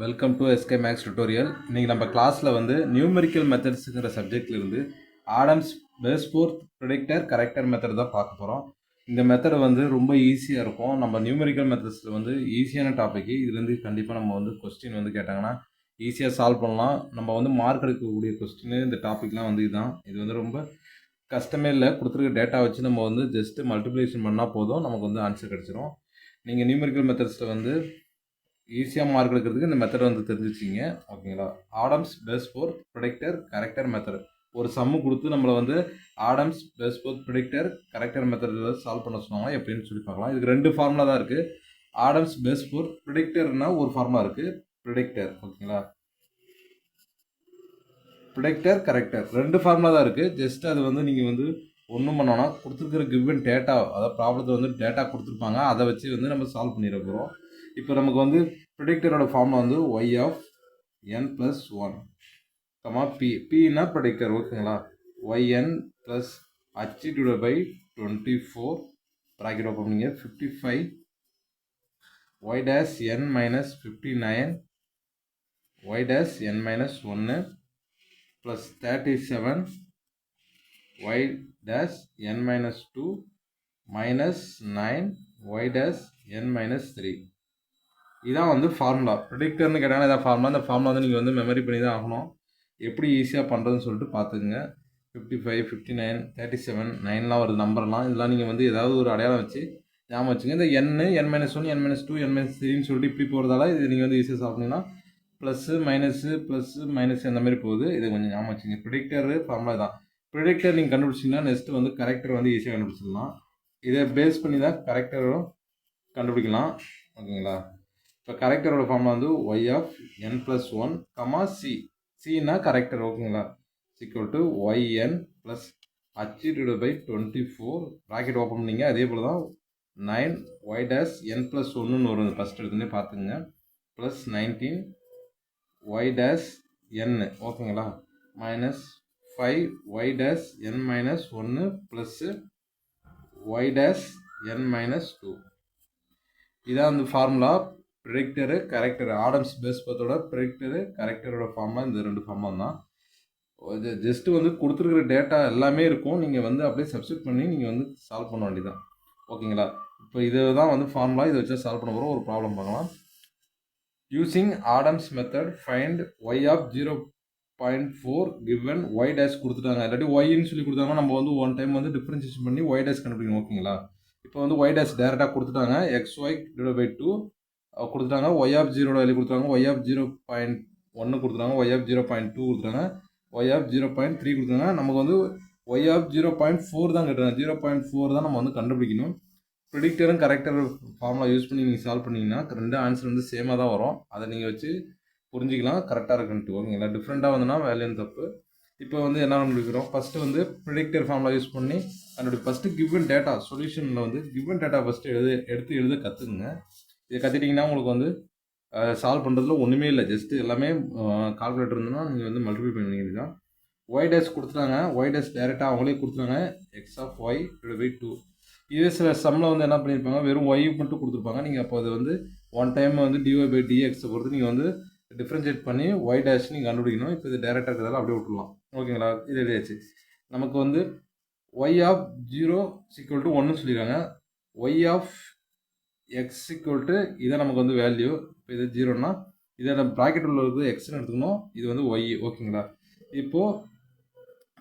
Welcome to SK maths tutorial. இன்றைக்கி நம்ம கிளாஸில் வந்து நியூமெரிக்கல் மெத்தட்ஸுங்கிற சப்ஜெக்ட்லேருந்து Adams Bashforth predictor corrector method தான் பார்க்க போகிறோம். இந்த மெத்தட் வந்து ரொம்ப ஈஸியாக இருக்கும். நம்ம நியூமெரிக்கல் மெத்தட்ஸில் வந்து ஈஸியான டாபிக். இதுலேருந்து கண்டிப்பாக நம்ம வந்து கொஸ்டின் வந்து கேட்டாங்கன்னா ஈஸியாக சால்வ் பண்ணலாம். நம்ம வந்து மார்க் எடுக்கக்கூடிய கொஸ்டின் இந்த டாப்பிக்லாம் வந்து இதுதான். இது வந்து ரொம்ப கஷ்டமே இல்லை. கொடுத்துருக்க டேட்டா வச்சு நம்ம வந்து ஜஸ்ட்டு மல்டிப்ளிகேஷன் பண்ணால் போதும், நமக்கு வந்து ஆன்சர் கிடச்சிரும். நீங்கள் நியூமெரிக்கல் மெத்தட்ஸில் வந்து ஈஸியாக மார்க் எடுக்கிறதுக்கு இந்த மெத்தட் வந்து தெரிஞ்சு வச்சிங்க, ஓகேங்களா? Adams Bashforth predictor corrector method. ஒரு சம்மு கொடுத்து நம்மளை வந்து ஆடம்ஸ் பேஸ்போர்த் ப்ரிடிக்டர் கரெக்டர் மெத்தடில் சால்வ் பண்ண சொன்னாங்க. எப்படின்னு சொல்லி பார்க்கலாம். இதுக்கு ரெண்டு ஃபார்முலா தான் இருக்குது. ஆடம்ஸ் பேஸ்போர்த் ப்ரிடிக்டர்னா ஒரு ஃபார்முலா இருக்குது, ப்ரிடிக்டர், ஓகேங்களா? ப்ரிடிக்டர் கரெக்டர் ரெண்டு ஃபார்முலா தான் இருக்குது. ஜஸ்ட் அது வந்து நீங்கள் வந்து ஒன்றும் பண்ணோன்னா கொடுத்துருக்கிற கிவன் டேட்டா, அதாவது ப்ராப்ளத்தில் வந்து டேட்டா கொடுத்துருப்பாங்க, அதை வச்சு வந்து நம்ம சால்வ் பண்ணிட போகிறோம். இப்போ நமக்கு வந்து ப்ரிடிக்டரோட ஃபார்முலா வந்து y of n plus one comma p. பின்னா ப்ரிடிக்டர், ஓகேங்களா? Y n plus h divide by 24 bracket open பண்ணிங்க 55 y dash n minus 59 y dash n minus 1 plus 37 y dash n minus 2 minus 9 y dash n minus 3. இதான் வந்து formula. ப்ரிடிக்டர்னு கேட்டாங்கன்னா இதான் formula. இந்த formula வந்து நீங்கள் வந்து மெமரி பண்ணி தான் ஆகணும். எப்படி ஈஸியாக பண்ணுறதுன்னு சொல்லிட்டு பார்த்துக்குங்க. 55 59 37 9லாம் வருது நம்பர்லாம். இதெல்லாம் நீங்கள் வந்து ஏதாவது ஒரு அடையாளம் வச்சு ஞாபகம் வச்சுங்க. இந்த n -1 n -2 n -3ன்னு சொல்லிட்டு இப்படி போகிறதால இது நீங்கள் வந்து ஈஸியாக சால்வ் பண்ணிங்கன்னா ப்ளஸ்ஸு மைனஸ் அந்த மாதிரி போகுது. இதை கொஞ்சம் ஞாபகம் வச்சுங்க. ப்ரிடிக்டர் ஃபார்முலா தான். ப்ரிடிக்டர் நீங்கள் கண்டுபிடிச்சிங்கன்னா நெக்ஸ்ட்டு வந்து கரெக்டர் வந்து ஈஸியாக கண்டுபிடிச்சிடலாம். இதை பேஸ் பண்ணி தான் கரெக்டரும் கண்டுபிடிக்கலாம், ஓகேங்களா? இப்போ கரெக்டரோட ஃபார்முலா வந்து y of n plus one comma c. சின்னா கரெக்டர், ஓகேங்களா? Equal to y n plus h divide by 24 bracket open பண்ணிங்க. அதே போல் தான் 9 ஒய் டேஷ் என் ப்ளஸ் ஒன்றுன்னு வரும். ஃபஸ்ட் எடுத்துனே பார்த்துங்க. ப்ளஸ் 19 ஒய் டேஷ் என், ஓகேங்களா? Minus 5 Y dash n minus 1 plus Y dash n minus 2. இதான் அந்த ஃபார்முலா. ப்ரிடிக்டரு கரெக்டரு, ஆடம்ஸ் பேஸ்போர்த்தோட ப்ரிடிக்டரு கரெக்டரோட ஃபார்முலா இந்த ரெண்டு ஃபார்முலா தான். ஜஸ்ட்டு வந்து கொடுத்துருக்குற டேட்டா எல்லாமே இருக்கும். நீங்கள் வந்து அப்படியே சப்ஸ்டியூட் பண்ணி நீங்கள் வந்து சால்வ் பண்ண வேண்டியதான், ஓகேங்களா? இப்போ இது தான் வந்து ஃபார்முலா. இதை வச்சு சால்வ் பண்ண போகிறோம். ஒரு ப்ராப்ளம் பார்க்கலாம். Using adams method find y of 0.4 given y dash கொடுத்துட்டாங்க. இல்லாட்டி ஒய்ன்னு சொல்லி கொடுத்தாங்கன்னா நம்ம வந்து ஒன் டைம் வந்து டிஃப்ரென்ஷியேஷன் பண்ணி ஒய் டேஷ் கண்டுபிடிக்கணும், ஓகேங்களா? இப்போ வந்து ஒய் டேஷ் டேரெக்டாக கொடுத்துட்டாங்க. xy டிவைட் பை 2 கொடுத்துட்டாங்க. ஒய் ஆஃப் 0 வேல்யூ கொடுத்துட்டாங்க. ஒய் ஆஃப் 0.1 கொடுத்துட்டாங்க. ஒய் ஆஃப் 0.2 கொடுத்துட்டாங்க. ஒய் ஆஃப் 0.3 கொடுத்துட்டாங்க. நமக்கு வந்து ஒய் ஆஃப் 0.4 தான் கேட்டாங்க. 0.4 தான் நம்ம வந்து கண்டுபிடிக்கணும். ப்ரிடிக்டரும் கரெக்டர் ஃபார்முலா யூஸ் பண்ணி நீங்கள் சால்வ் பண்ணிங்கன்னா ரெண்டு ஆன்சர் வந்து சேமாக தான் வரும். அதை நீங்கள் வச்சு புரிஞ்சிக்கலாம் கரெக்டாக இருக்குன்ட்டு, ஓகேங்களா? டிஃப்ரெண்ட்டாக வந்துன்னா வேல்யூன்னு தப்பு. இப்போ வந்து என்ன கண்டுபிடிக்கிறோம்? ஃபஸ்ட்டு வந்து ப்ரிடிக்டர் ஃபார்முலா யூஸ் பண்ணி ஃபஸ்ட்டு கிவன் டேட்டா சொல்யூஷனில் வந்து கிவன் டேட்டா ஃபஸ்ட்டு எடுத்து எழுத கற்றுக்குங்க. இதை கற்றுட்டிங்கன்னா உங்களுக்கு வந்து சால்வ் பண்ணுறதுல ஒன்றுமே இல்லை. ஜஸ்ட்டு எல்லாமே கால்குலேட்டர் இருந்ததுன்னா நீங்கள் வந்து மல்டிப்ளை பண்ணிங்க தான். ஒய் டேஷ் கொடுத்துட்டாங்க. ஒய் டேஷ் டேரெக்டாக அவங்களே கொடுத்துட்டாங்க. X of y divide by 2. இதே சில சம்மில் வந்து என்ன பண்ணியிருப்பாங்க, வெறும் ஒய் மட்டும் கொடுத்துருப்பாங்க. நீங்கள் அப்போ அது வந்து ஒன் டைம் வந்து டிஒய் பை டிஎக்ஸை பொறுத்து நீங்கள் வந்து டிஃப்ரென்ஷியேட் பண்ணி ஒய் டேஷ் நீங்கள் கண்டுபிடிக்கணும். இப்போ இது டேரெக்டாக இருக்கிறதால அப்படியே விட்டுடலாம், ஓகேங்களா? இது எழுதியாச்சு. நமக்கு வந்து ஒய் ஆஃப் 0 ஈக்குவல் டு 1 சொல்லிடுறாங்க. Y of x equal to இதை நமக்கு வந்து வேல்யூ. இப்போ இது 0னா இதை நம்ம ப்ராக்கெட் உள்ள இருக்குது எக்ஸ்ன்னு எடுத்துக்கணும். இது வந்து ஒய், ஓகேங்களா? இப்போது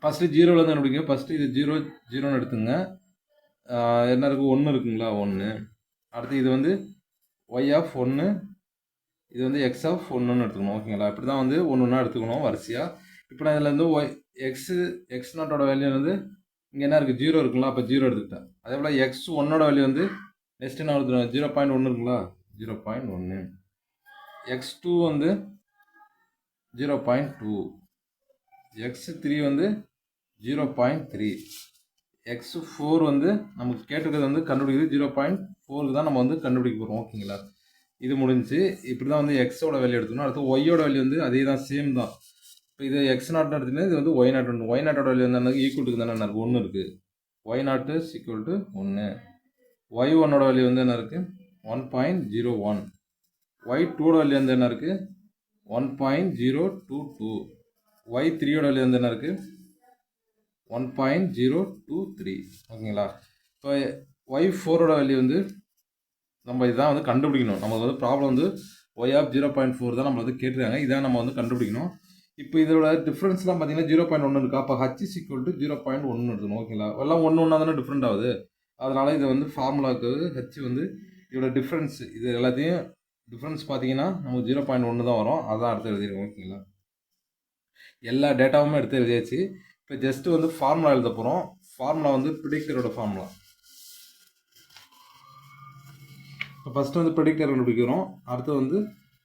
ஃபஸ்ட்டு 0லேருந்து கண்டுபிடிங்க. ஃபஸ்ட்டு இது 0ன்னு எடுத்துங்க. என்ன இருக்குது? 1 இருக்குங்களா? 1. அடுத்து இது வந்து ஒய் ஆஃப் 1, இது வந்து எக்ஸ் ஆஃப் 1ன்னு எடுத்துக்கணும், ஓகேங்களா? இப்படி தான் வந்து ஒன்று எடுத்துக்கணும் வரிசையாக. இப்போ நான் இதில் வந்து எக்ஸ் நாட்டோட வேல்யூ வந்து இங்கே என்ன இருக்குது? 0 இருக்குங்களா? அப்போ 0 எடுத்துக்கிட்டேன். அதே போல் எக்ஸ் 1ஓட வேல்யூ வந்து நெக்ஸ்ட் என்ன எடுத்துக்கணும்? 0.1 இருக்குங்களா? 0.1. எக்ஸ் 2 வந்து 0.2. எக்ஸ் 3 வந்து 0.3. எக்ஸ் 4 வந்து நமக்கு கேட்டிருக்கிறது வந்து கண்டுபிடிக்கிறது 0.4க்கு தான் நம்ம வந்து கண்டுபிடிக்க போகிறோம், ஓகேங்களா? இது முடிஞ்சு. இப்படி தான் வந்து எக்ஸோட வேல்யூ எடுத்துக்கணும். அடுத்து ஒய்யோட வேல்யூ வந்து அதே தான், சேம் தான். இப்போ இது எக்ஸ் நாட்னு எடுத்துக்கிட்டா இது வந்து ஒய் நாட். ஒய் நாட்டோட வேல்யூ வந்து என்ன ஈக்குவல் தானே என்ன இருக்குது? 1 இருக்குது. ஒய் நாட்டு ஈக்குவல் டு 1. ஒய் ஒன்னோட வேல்யூ வந்து என்ன இருக்குது? 1.01. ஒய் டூட வேல்யூ வந்து என்ன இருக்குது? 1.022. y3யோட வேல்யூ வந்து என்ன இருக்குது 1.023. ஓகேங்களா. இப்போ y4ஓட வேல்யூ வந்து நம்ம இதான் வந்து கண்டுபிடிக்கணும். நமக்கு வந்து ப்ராப்ளம் வந்து y ஆஃப் 0.4 தான் நம்ம வந்து கேட்டிருக்காங்க. இதான் நம்ம வந்து கண்டுபிடிக்கணும். இப்போ இதோட டிஃப்ரென்ஸ்லாம் பார்த்தீங்கன்னா 0.1 இருக்கா. அப்போ h is equal to 0.1 இருக்கணும். ஓகேங்களா. எல்லாம் ஒன்று ஒன்றா தானே டிஃப்ரெண்ட் ஆகுது. அதனால இதை வந்து ஃபார்முலாவுக்கு h வந்து இதோட டிஃப்ரென்ஸ் இது எல்லாத்தையும் டிஃப்ரென்ஸ் பார்த்தீங்கன்னா நமக்கு 0.1 தான் வரும். அதான் அடுத்து எழுதிருக்கோம். ஓகேங்களா. எல்லா டேட்டாவுமே எடுத்து எழுதியாச்சு. இப்போ ஜஸ்ட் வந்து ஃபார்முலா எழுத போகிறோம். ஃபார்முலா வந்து ப்ரிடிக்டரோட ஃபார்முலா. இப்போ ஃபஸ்ட்டு வந்து ப்ரிடிக்டர் கண்டுபிடிக்கிறோம். அடுத்து வந்து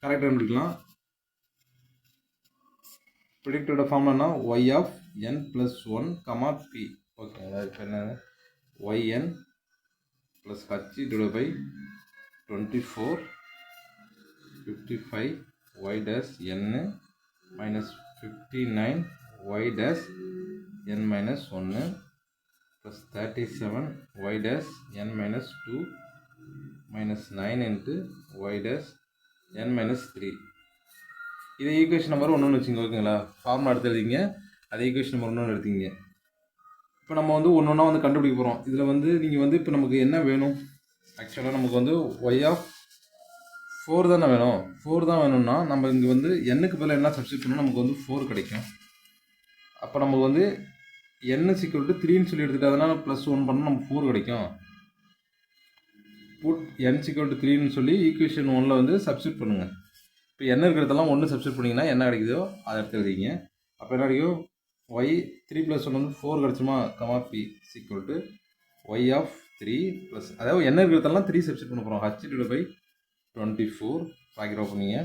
கரெக்டாக கண்டுபிடிக்கலாம். ப்ரிடிக்டரோட ஃபார்முலானா y ஆஃப் n + 1, p. ஓகேங்களா. இப்போ என்ன yn + h / 24 55 y dash n minus 59 y dash n minus 1 plus 37 y dash n minus 2 minus 9 into y dash n minus 3. இது ஈக்குவேஷன் நம்பர் 1 வச்சுங்க. ஓகேங்களா. ஃபார்முலா எடுத்து எழுதிங்க. அது ஈக்குவேஷன் நம்பர் 1 எடுத்தீங்க. இப்போ நம்ம வந்து ஒன்று ஒன்றா வந்து கண்டுபிடிக்க போகிறோம். இதில் வந்து நீங்கள் வந்து இப்போ நமக்கு என்ன வேணும், ஆக்சுவலாக நமக்கு வந்து y ஆஃப் 4 தானே வேணும். 4 தான் வேணும்னா நம்ம இங்கே வந்து எண்ணுக்கு பதில் என்ன சப்ஸ்டியூட் பண்ணால் நமக்கு வந்து 4 கிடைக்கும். அப்போ நமக்கு வந்து n = 3ன்னு சொல்லி எடுத்துகிட்டு அதனால் +1 பண்ணால் நமக்கு 4 கிடைக்கும். புட் n = 3ன்னு சொல்லி ஈக்குவேஷன் 1ல் வந்து சப்ஸ்டியூட் பண்ணுங்கள். இப்போ n இருக்கிறதெல்லாம் 1 சப்ஸ்டியூட் பண்ணிங்கன்னா என்ன கிடைக்குதோ அதை எடுத்து எழுதிங்க. அப்போ என்ன கிடைக்கும், y 3 + 1 வந்து 4 கிடச்சுமா, p = y ஆஃப் 3 ப்ளஸ் அதாவது n இருக்கிறதெல்லாம் 3 சப்ஸ்டியூட் பண்ண போகிறோம். h / 24 ப்ராக்கெட் பண்ணிங்க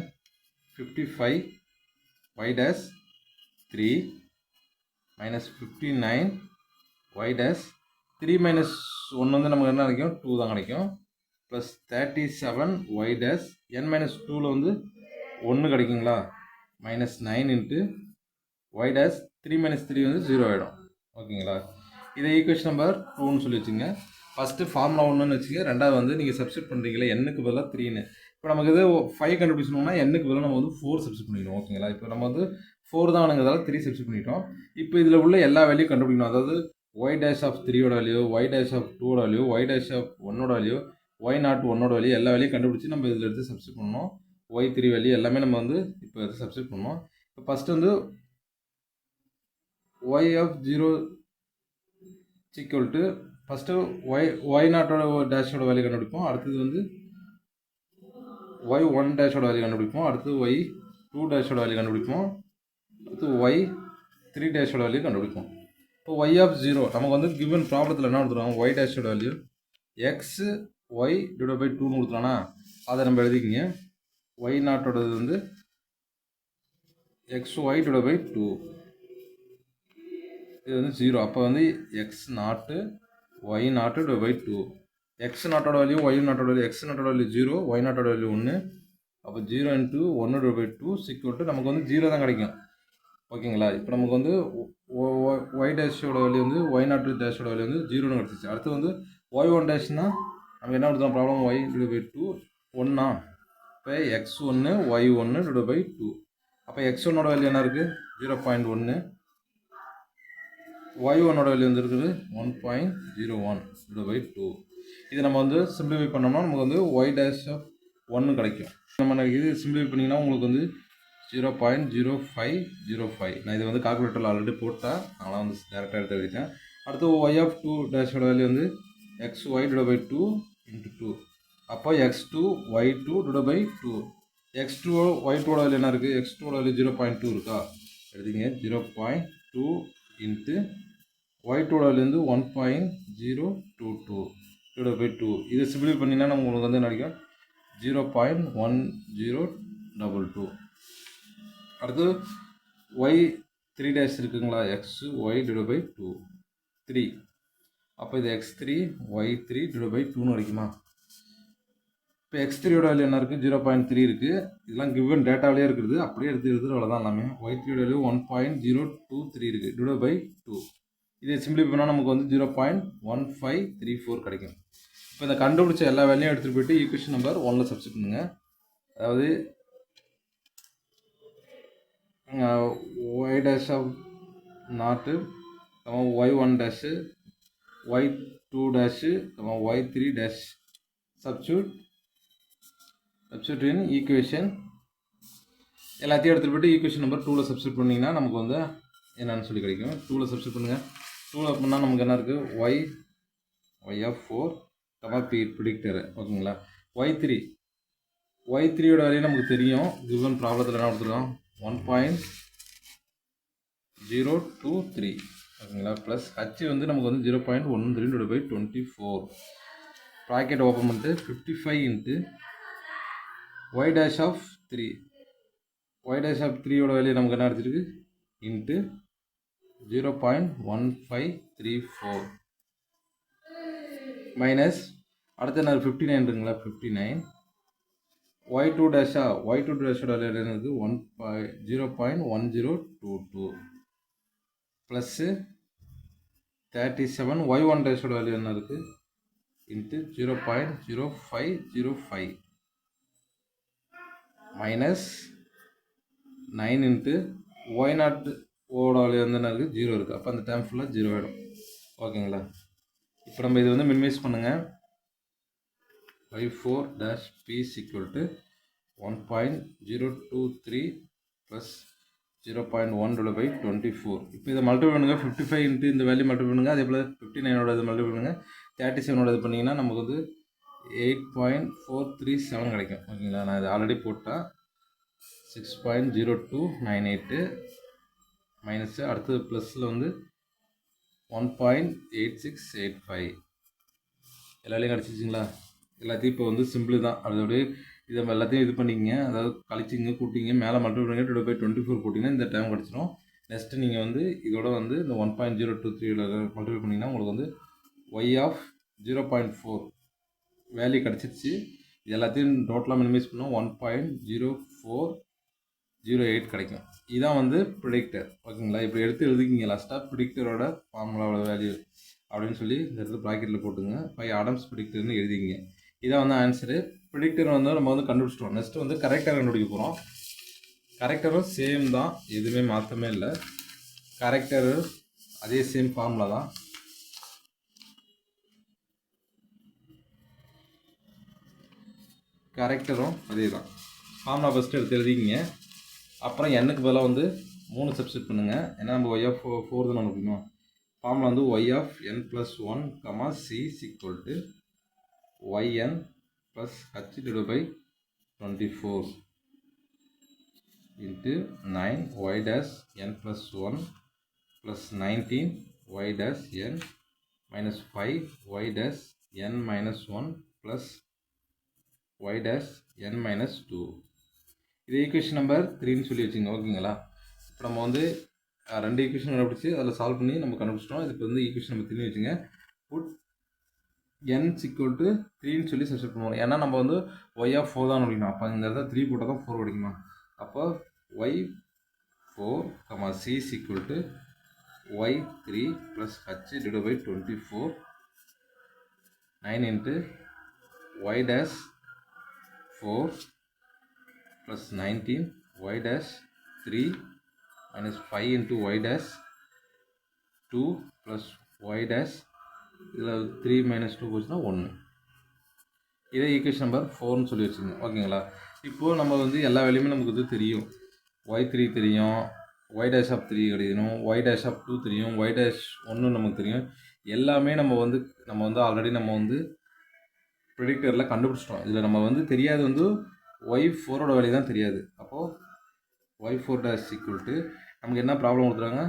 55 y dash 3 minus 59 y dash 3 minus 1 வந்து நமக்கு என்ன கிடைக்கும், 2 தான் கிடைக்கும். Plus 37 y dash n minus 2ல் வந்து 1 கிடைக்குங்களா. -9 into y dash 3 minus 3 வந்து 0 ஆகிடும். ஓகேங்களா. இதை ஈக்குவேஷன் நம்பர் 2ன்னு சொல்லி வச்சுங்க. ஃபஸ்ட்டு ஃபார்முலா 1ன்னு வச்சுங்க. ரெண்டாவது வந்து நீங்கள் சப்ஸ்டியூட் பண்ணுறீங்களா எண்ணுக்கு பதிலாக 3ன்னு. இப்போ நமக்கு இது 5 கண்டுபிடிச்சோம்னா எண்ணுக்கு பதிலாக நம்ம வந்து 4 சப்ஸ்டியூட் பண்ணிக்கணும். ஓகேங்களா. இப்போ நம்ம வந்து 4 தான் வேணுங்கிறதால 3 சப்ஸ்டியூட் பண்ணிட்டோம். இப்போ இதில் உள்ள எல்லா வேல்யூ கண்டுபிடிக்கணும். அதாவது y dash ஆஃப் 3யோட வேல்யூ, y dash ஆஃப் 2ஓட வேல்யூ, y dash ஆஃப் 1ஓட வேல்யூ, y0 1ஓட வேல்யூ எல்லா வேல்யூ கண்டுபிடிச்சி நம்ம இதில் எடுத்து சப்ஸ்டியூட் பண்ணணும். y3 வேல்யூ எல்லாமே நம்ம வந்து இப்போ எடுத்து சப்ஸ்டியூட் பண்ணணும். இப்போ ஃபஸ்ட்டு வந்து y ஆஃப் 0 = ஃபஸ்ட்டு y0ஓட டேஷோட வேல்யூ கண்டுபிடிப்போம். அடுத்தது வந்து y1 டேஷோட வேல்யூ கண்டுபிடிப்போம். அடுத்து y2 டேஷோட வேல்யூ கண்டுபிடிப்போம். அடுத்து y3 டேஷோட வேல்யூ கண்டுபிடிப்போம். இப்போ y ஆஃப் 0 நமக்கு வந்து கிவன் ப்ராப்ளத்தில் என்ன கொடுத்துருவாங்க, y டேஷோட வேல்யூ x y / 2ன்னு கொடுத்துருவானா, அதை நம்ம எழுதிக்கிங்க. y0ஓடது வந்து xy / 2, இது வந்து 0. அப்போ வந்து x0 y0 / 2. x0ஓட வேல்யூ y0ஓட வேல்யூ, x0ஓட வேல்யூ 0, y0ஓட வேல்யூ 1. அப்போ 0 into 1 / 2 நமக்கு வந்து 0 தான் கிடைக்கும். ஓகேங்களா. இப்போ நமக்கு வந்து y டேஷோட வேல்யூ வந்து y0 டேஷோட வேல்யூ வந்து 0ன்னு கிடச்சிச்சு. அடுத்து வந்து y1 டேஷ்னா நம்ம என்ன கொடுத்தோம் ப்ராப்ளம், y / 2 1. இப்போ x1 y1 / 2. அப்போ x1ஓட வேல்யூ என்ன இருக்குது 0.1, y1ஓட வேல்யூ வந்து இருக்குது 1.01 / 2. இது நம்ம வந்து சிம்பிளிஃபை பண்ணோம்னா நமக்கு வந்து y dash ஆஃப் 1 கிடைக்கும். நம்ம இது சிம்பிளிஃபை பண்ணிங்கன்னா உங்களுக்கு வந்து 0.0505. நான் இது வந்து கால்குலேட்டரில் ஆல்ரெடி போட்டேன், அதனால் வந்து டேரெக்டாக எடுத்து எழுதிட்டேன். அடுத்து y ஆஃப் 2 டேஷோட வேல்யூ வந்து xy / 2 into 2. அப்போ x2 y2 / 2. x2 y2ஓட வேல்யூ என்ன இருக்குது, x2ஓட வேல்யூ 0.2 இருக்கா, எழுதிங்க. 0.2 into y2ஓட வேல்யூ வந்து 1.022 / 2. இதை சிம்பிளிஃபை பண்ணிங்கன்னா உங்களுக்கு வந்து என்ன கிடைக்கும் 0.1022. அடுத்து y3 டேஷ் இருக்குங்களா, xy / 2 3. அப்போ இது x3 y3 / 2ன்னு கிடைக்குமா. இப்போ x3ஓட வேல்யூ என்ன இருக்குது 0.3 இருக்குது. இதெல்லாம் கிவன் டேட்டாவிலே இருக்குது, அப்படியே எடுத்து எழுதுறது அவ்வளோதான் எல்லாமே. y3ஓட வேல்யூ 1.023 இருக்குது /2. இதை சிம்பிளிஃபை பண்ணால் நமக்கு வந்து 0.1534 கிடைக்கும். இப்போ இந்த கண்டுபிடிச்ச எல்லா வேல்யூயும் எடுத்துகிட்டு போய்ட்டு ஈக்குவேஷன் நம்பர் 1ல் சப்ஸ்டியூட் பண்ணுங்கள். அதாவது y dash of நாட்டு y1 dash y2 dash y3 dash substitute in equation எல்லாத்தையும் எடுத்துகிட்டு போய்ட்டு ஈக்குவேஷன் நம்பர் 2ல் சப்ஸ்டியூட் பண்ணிங்கன்னா நமக்கு வந்து என்னன்னு சொல்லி கிடைக்கும். 2ல் சப்ஸ்டியூட் பண்ணுங்கள். 2ல் பண்ணால் நமக்கு என்ன இருக்குது, y of 4 p ப்ரிடிக்டரு. ஓகேங்களா. y3யோட வேலையை நமக்கு தெரியும். கிவன் ப்ராப்ளத்தில் என்ன கொடுத்துருக்கோம், 1.023. ஓகேங்களா. ப்ளஸ் h வந்து நமக்கு வந்து 0.13/24. ப்ராக்கெட் ஓப்பன் பண்ணிட்டு 55 into y dash of 3. y dash of 3யோட வேலையை நமக்கு என்ன எடுத்துருக்கு, இன்ட்டு 0.1534 மைனஸ் அடுத்த என்ன 59ங்களா, 59 y2 dash வேலையை என்னது 0.1022 ப்ளஸ்ஸு 37 y1 dash வேல்யூ என்ன இருக்குது, இன்ட்டு 0.0505 மைனஸ் 9 இன்ட்டு y0 ஓட வேல்யூ வந்து என்ன இருக்குது, 0 இருக்குது. அப்போ அந்த டேர்ம் ஃபுல்லாக 0 ஆகிடும். ஓகேங்களா. இப்போ நம்ம இது வந்து மினிமைஸ் பண்ணுங்கள். y4 dash p is equal to 1.023 plus 0.1/24. இப்போ இதை மல்டிபிள் பண்ணுங்கள். 55 இன்ட்டு இந்த வேல்யூ மல்டிபிள் பண்ணுங்கள். அதே போல் 59ஓட இது மல்டிபிள் பண்ணுங்கள். 37ஓட இது பண்ணிங்கன்னா நமக்கு வந்து 8.437 கிடைக்கும். ஓகேங்களா. நான் இது ஆல்ரெடி போட்டேன். 6.0298 மைனஸு அடுத்தது ப்ளஸில் வந்து 1.8685 எல்லாத்தையும் கிடச்சிச்சிங்களா. எல்லாத்தையும் இப்போ வந்து சிம்பிள் தான். அதோடய இதை எல்லாத்தையும் இது பண்ணிங்க, அதாவது கழிச்சிங்க, கூட்டிங்க, மேலே மல்டிபிள் பண்ணி 2/24 போட்டிங்கன்னா இந்த டைம் கிடச்சிரும். நெக்ஸ்ட்டு நீங்கள் வந்து இதோட வந்து இந்த 1.023 மல்டிபிள் பண்ணிங்கன்னா உங்களுக்கு வந்து y ஆஃப் 0.4 வேல்யூ கிடச்சிருச்சு. இது எல்லாத்தையும் டோட்டலாக மினிமைஸ் பண்ணோம் 1.0408 கிடைக்கும். இதான் வந்து ப்ரிடிக்டர். ஓகேங்களா. இப்போ எடுத்து எழுதிக்கிங்க லாஸ்ட்டாக ப்ரிடிக்டரோட ஃபார்முலாவோட வேல்யூ அப்படின்னு சொல்லி இந்த இடத்துல ப்ராக்கெட்டில் போட்டுங்க. 5 ஆடம்ஸ் ப்ரிடிக்டர்னு எழுதிங்க. இதான் வந்து ஆன்சரு. ப்ரிடிக்டர் வந்து நம்ம வந்து கண்டுபிடிச்சிட்டோம். நெக்ஸ்ட்டு வந்து கரெக்டர் கண்டுபிடிக்க போகிறோம். கரெக்டரும் சேம் தான், எதுவுமே மாற்றமே இல்லை. கரெக்டரு அதே சேம் ஃபார்முலா தான். கரெக்டரும் அதே தான். ஃபார்முலா ஃபஸ்ட்டு எடுத்து எழுதிக்கிங்க. அப்புறம் எண்ணுக்கு பதிலாக வந்து 3 சப்ஸ்டியூட் பண்ணுங்கள். ஏன்னா நம்ம y of 4 தான் அனுப்பிக்கணும். ஃபார்முலா வந்து y of n plus 1, c is equal to yn plus h divided by 24 into 9 y dash n plus 1 plus 19 y dash n minus 5 y dash n minus 1 plus y dash n minus 2. இது equation number 3ன்னு சொல்லி வச்சுங்க. ஓகேங்களா. இப்போ நம்ம வந்து 2 equation கண்டுபிடிச்சி அதில் solve பண்ணி நம்ம கண்டுபிடிச்சிட்டோம். இதுக்கு வந்து ஈக்குவேஷன் நம்பர் 3 வச்சுங்க. புட் n equal to 3ன்னு சொல்லி சப்ஸ்டியூட் பண்ணுவோம். ஏன்னா நம்ம வந்து y of 4 தான் கிடைக்கணும். அப்போ இந்த இடத்துல 3 போட்டால் தான் 4 கிடைக்குமா. அப்போ y4, c is equal to y3 plus h divided by 24 9 into y dash 4 plus 19 y dash 3 minus 5 into y dash 2 plus y dash இதில் 3 minus 2 போச்சுன்னா 1. இதே ஈக்குவேஷன் நம்பர் 4ன்னு சொல்லி வச்சுங்க. ஓகேங்களா. இப்போது நம்ம வந்து எல்லா வேலையுமே நமக்கு வந்து தெரியும். y3 தெரியும், y dash of 3 தெரியும், y dash of 2 தெரியும், y dash 1 நமக்கு தெரியும். எல்லாமே நம்ம வந்து ஆல்ரெடி நம்ம வந்து ப்ரிடிக்டரில் கண்டுபிடிச்சிட்டோம். இதில் நம்ம வந்து தெரியாது வந்து y4ஓட வேல்யூ தான் தெரியாது. அப்போது y4 dash equal to நமக்கு என்ன ப்ராப்ளம் கொடுத்துறாங்க,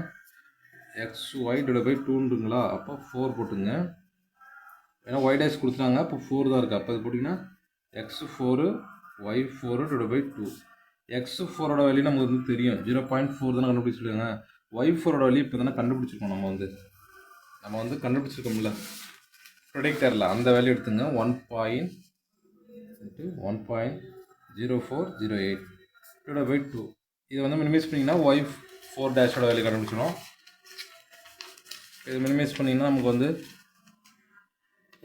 xy divided by 2ன்றீங்களா. அப்போ 4 போட்டுங்க. ஏன்னா y dash கொடுத்துட்டாங்க, அப்போ 4 தான் இருக்குது. அப்போ அது போட்டிங்கன்னா x4 y4 divided by 2. x4ஓட value நமக்கு வந்து தெரியும், 0.4 தானே கண்டுபிடிச்சி சொல்லுவாங்க. y4ஓட வேல்யூ இப்போ தானே கண்டுபிடிச்சிருக்கோம். நம்ம வந்து கண்டுபிடிச்சிருக்கோம்ல ப்ரிடிக்டரில், அந்த வேல்யூ எடுத்துங்க. 1.0408 divided by 2. இதை வந்து மினிமைஸ் பண்ணிங்கன்னா y4 டேஷோட வேல்யூ கண்டுபிடிச்சிடும். இது மினிமைஸ் பண்ணிங்கன்னா நமக்கு வந்து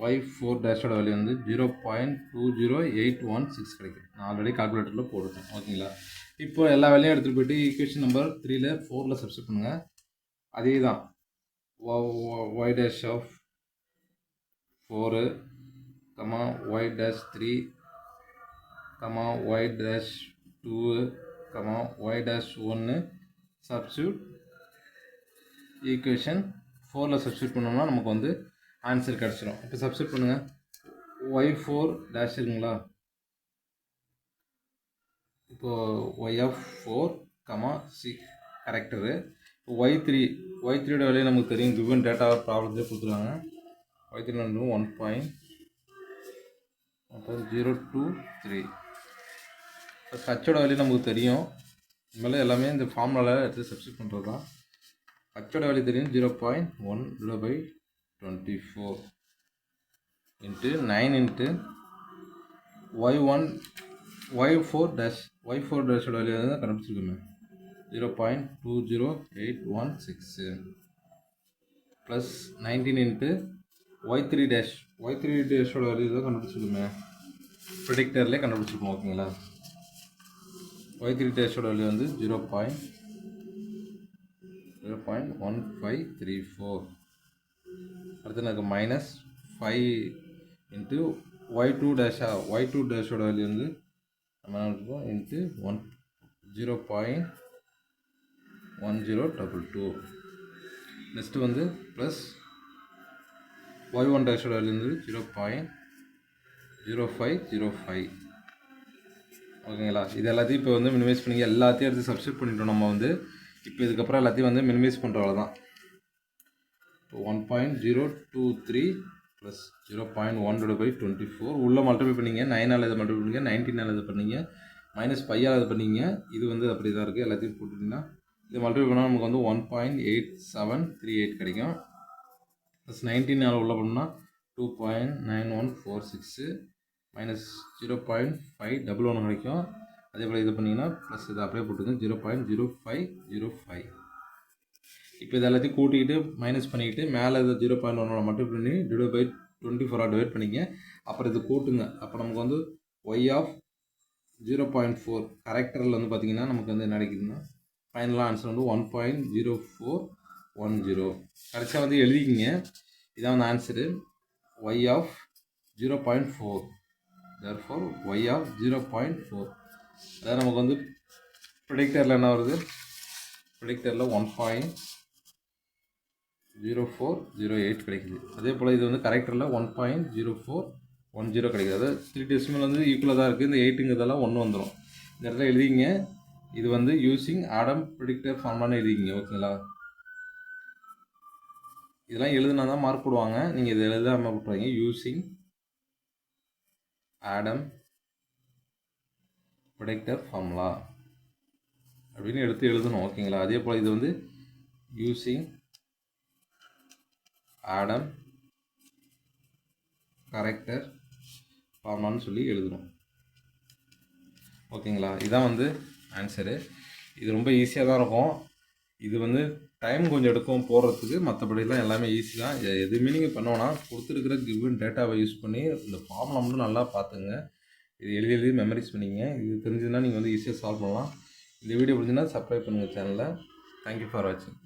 y4 டேஷோட வேல்யூ வந்து 0.20816 கிடைக்கும். நான் ஆல்ரெடி கால்குலேட்டரில் போட்டுட்டேன். ஓகேங்களா. இப்போ எல்லா வேலையும் எடுத்துகிட்டு போயிட்டு ஈக்குவேஷன் நம்பர் 3ல 4ல் சப்ஸ்டிட் பண்ணுங்கள். அதே தான் y dash of 4 y dash 3 y dash 2 y dash 1 substitute equation 4ல் சப்ஸ்டியூட் பண்ணோம்னா நமக்கு வந்து ஆன்சர் கிடச்சிடும். இப்போ சப்ஸ்டியூட் பண்ணுங்கள். y4 டேஷ் இருக்குங்களா, இப்போது y4 6 கரெக்டரு. இப்போ y3யோட வேலையை நமக்கு தெரியும், கிவன் டேட்டா ப்ராப்ளம்ஸே கொடுத்துருவாங்க. y3 வந்து 1.023. ஹச்சோட வேலையை நமக்கு தெரியும். இனிமேல் எல்லாமே இந்த ஃபார்முலாவில் எடுத்து சப்ஸ்டியூட் பண்ணுறது தான். ஹச்சோட வேலையை தெரியும் 0.1/24 into 9 into y4 dash வேலையை வந்து கண்டுபிடிச்சிருக்கோமே 0.20816 ப்ளஸ் 19 into y3 டேஷோட வேல்யூ தான் கண்டுபிடிச்சிருக்கோமே, ப்ரிடிக்டர்லேயே கண்டுபிடிச்சிருக்கோம். ஓகேங்களா, y3 டேஷோட வேல்யூ வந்து 0.1534. அடுத்து எனக்கு -5 into y2 டேஷோட வேல்யூ வந்து நம்ம எடுத்துப்போம் இன்ட்டு 0.1022. நெக்ஸ்ட்டு வந்து ப்ளஸ் y1 டேஷோட வேல்யூ வந்து 0.0505. ஓகேங்களா, இது எல்லாத்தையும் இப்போ வந்து மினிமைஸ் பண்ணிங்க, எல்லாத்தையும் எடுத்து சப்ஸ்டியூட் பண்ணிட்டோம் நம்ம வந்து. இப்போ இதுக்கப்புறம் எல்லாத்தையும் வந்து மினிமைஸ் பண்ணுறவள தான். இப்போ 1.023 ப்ளஸ் 0.1/24 உள்ளே மல்டிப்ளை பண்ணிங்க, 9ஆல் இதை மல்டிப்ளை பண்ணிங்க, 19ஆல் இது பண்ணிங்க, -5ஆல் இது பண்ணிங்க. இது வந்து அப்படி தான் இருக்குது. எல்லாத்தையும் போட்டுட்டிங்கன்னா இது மல்டிப்ளை பண்ணால் நமக்கு வந்து 1.8738 கிடைக்கும். ப்ளஸ் 19ஆல் உள்ள பண்ணால் 2.9146 -0.511 கிடைக்கும். அதே போல் இது பண்ணிங்கன்னா ப்ளஸ் இதை அப்படியே போட்டுங்க 0.0505. இப்போ இது எல்லாத்தையும் கூட்டிக்கிட்டு மைனஸ் பண்ணிக்கிட்டு மேலே இது 0.1 மல்டிப்ளை பண்ணி டிவைட் பை 24 டிவைட் பண்ணிங்க. அப்புறம் இது கூட்டுங்க. அப்போ நமக்கு வந்து ஒய் ஆஃப் 0.4 கரெக்டரில் வந்து பார்த்திங்கன்னா நமக்கு வந்து என்ன கிடைக்குதுன்னா ஃபைனலாக ஆன்சர் வந்து 1.0410. கடைசியாக வந்து எழுதிக்கிங்க. இதான் வந்து answer y of 0.4. Therefore y of 0.4. அதாவது நமக்கு வந்து ப்ரிடிக்டரில் என்ன வருது, ப்ரிடிக்டரில் 1.0408 கிடைக்குது. அதே போல் இது வந்து கரெக்டரில் 1.0410 கிடைக்குது. அதாவது 3 டெசிமல் வந்து ஈக்குவலாக தான் இருக்குது. இந்த 8ங்கிறதெல்லாம் 1 வந்துடும். இந்த இடத்துல எழுதிங்க. இது வந்து யூஸிங் ஆடம் ப்ரிடிக்டர் ஃபார்முலான்னு எழுதிங்க. ஓகேங்களா, இதெல்லாம் எழுதுனா தான் மார்க் போடுவாங்க. நீங்கள் இதை எழுதாமல் போட்டுறீங்க. யூஸிங் ஆடம் ப்ரிடிக்டர் ஃபார்முலா அப்படின்னு எடுத்து எழுதணும். ஓகேங்களா, அதே போல் இது வந்து யூஸிங் ஆடம் கரெக்டர் ஃபார்முலான்னு சொல்லி எழுதணும். ஓகேங்களா, இதுதான் வந்து ஆன்சரு. இது ரொம்ப ஈஸியாக தான் இருக்கும். இது வந்து டைம் கொஞ்சம் எடுக்கும் போடுறதுக்கு, மற்றபடிலாம் எல்லாமே ஈஸி தான். எதுவுமே நீங்கள் பண்ணோன்னா கொடுத்துருக்கிற கிவன் டேட்டாவை யூஸ் பண்ணி இந்த ஃபார்முலா மட்டும் நல்லா பார்த்துங்க. இது எழுதி மெமரிஸ் பண்ணிங்க. இது தெரிஞ்சதுன்னா நீங்கள் வந்து ஈஸியாக சால்வ் பண்ணலாம். இந்த வீடியோ பிடிச்சிங்கன்னா சப்ஸ்கிரைப் பண்ணுங்கள் சேனலை. தேங்க்யூ ஃபார் வாட்சிங்.